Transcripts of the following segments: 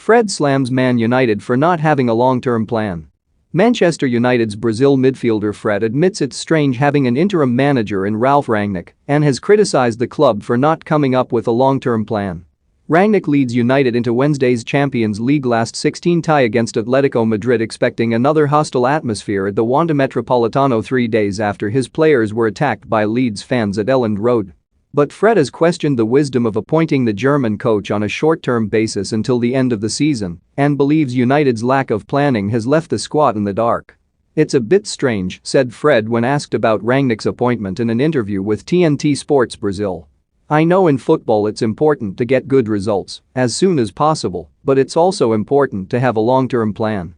Fred slams Man United for not having a long-term plan. Manchester United's Brazil midfielder Fred admits it's strange having an interim manager in Ralf Rangnick and has criticized the club for not coming up with a long-term plan. Rangnick leads United into Wednesday's Champions League last 16 tie against Atletico Madrid, expecting another hostile atmosphere at the Wanda Metropolitano 3 days after his players were attacked by Leeds fans at Elland Road. But Fred has questioned the wisdom of appointing the German coach on a short-term basis until the end of the season and believes United's lack of planning has left the squad in the dark. "It's a bit strange," said Fred when asked about Rangnick's appointment in an interview with TNT Sports Brazil. "I know in football it's important to get good results as soon as possible, but it's also important to have a long-term plan.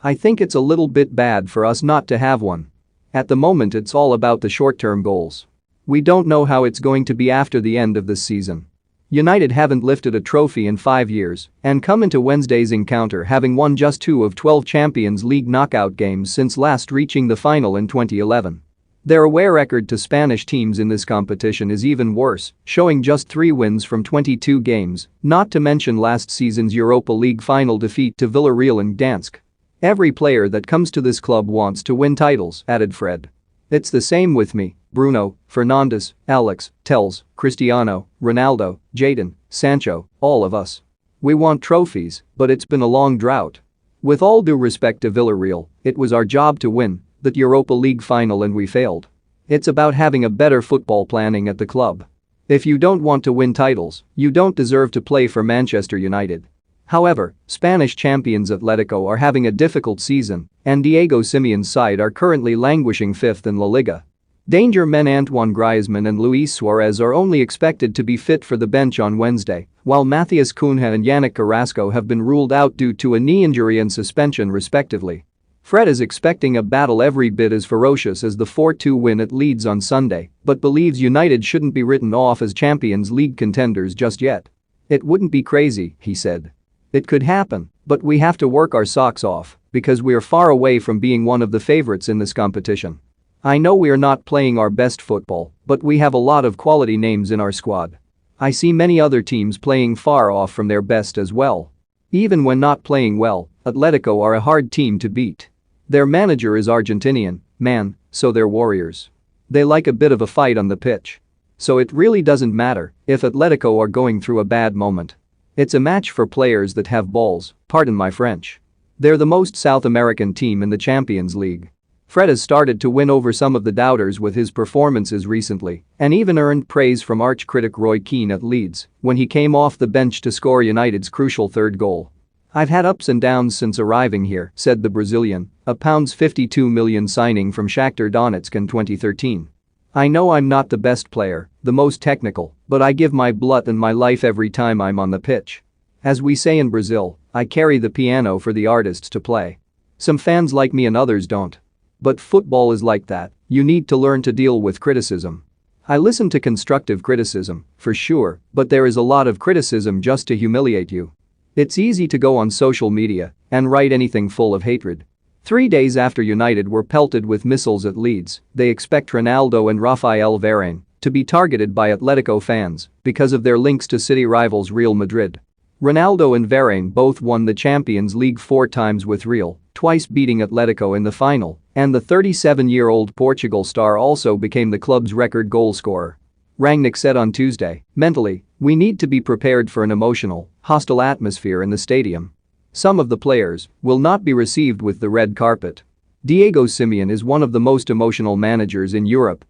I think it's a little bit bad for us not to have one. At the moment it's all about the short-term goals. We don't know how it's going to be after the end of this season." United haven't lifted a trophy in 5 years and come into Wednesday's encounter having won just 2 of 12 Champions League knockout games since last reaching the final in 2011. Their away record to Spanish teams in this competition is even worse, showing just 3 wins from 22 games, not to mention last season's Europa League final defeat to Villarreal and Gdansk. "Every player that comes to this club wants to win titles," added Fred. "It's the same with me, Bruno, Fernandes, Alex, Telles, Cristiano, Ronaldo, Jadon, Sancho, all of us. We want trophies, but it's been a long drought. With all due respect to Villarreal, it was our job to win that Europa League final and we failed. It's about having a better football planning at the club. If you don't want to win titles, you don't deserve to play for Manchester United." However, Spanish champions Atletico are having a difficult season and Diego Simeone's side are currently languishing 5th in La Liga. Danger men Antoine Griezmann and Luis Suarez are only expected to be fit for the bench on Wednesday, while Matthias Cunha and Yannick Carrasco have been ruled out due to a knee injury and suspension respectively. Fred is expecting a battle every bit as ferocious as the 4-2 win at Leeds on Sunday, but believes United shouldn't be written off as Champions League contenders just yet. "It wouldn't be crazy," he said. "It could happen, but we have to work our socks off because we are far away from being one of the favorites in this competition. I know we are not playing our best football, but we have a lot of quality names in our squad. I see many other teams playing far off from their best as well. Even when not playing well, Atletico are a hard team to beat. Their manager is Argentinian, man, so they're warriors. They like a bit of a fight on the pitch. So it really doesn't matter if Atletico are going through a bad moment. It's a match for players that have balls, pardon my French. They're the most South American team in the Champions League." Fred has started to win over some of the doubters with his performances recently and even earned praise from arch critic Roy Keane at Leeds when he came off the bench to score United's crucial 3rd goal. "I've had ups and downs since arriving here," said the Brazilian, a £52 million signing from Shakhtar Donetsk in 2013. "I know I'm not the best player, the most technical, but I give my blood and my life every time I'm on the pitch. As we say in Brazil, I carry the piano for the artists to play. Some fans like me and others don't. But football is like that, you need to learn to deal with criticism. I listen to constructive criticism, for sure, but there is a lot of criticism just to humiliate you. It's easy to go on social media and write anything full of hatred." 3 days after United were pelted with missiles at Leeds, they expect Ronaldo and Rafael Varane to be targeted by Atletico fans because of their links to city rivals Real Madrid. Ronaldo and Varane both won the Champions League 4 times with Real, twice beating Atletico in the final, and the 37-year-old Portugal star also became the club's record goal scorer. Rangnick said on Tuesday, "Mentally, we need to be prepared for an emotional, hostile atmosphere in the stadium. Some of the players will not be received with the red carpet. Diego Simeone is one of the most emotional managers in Europe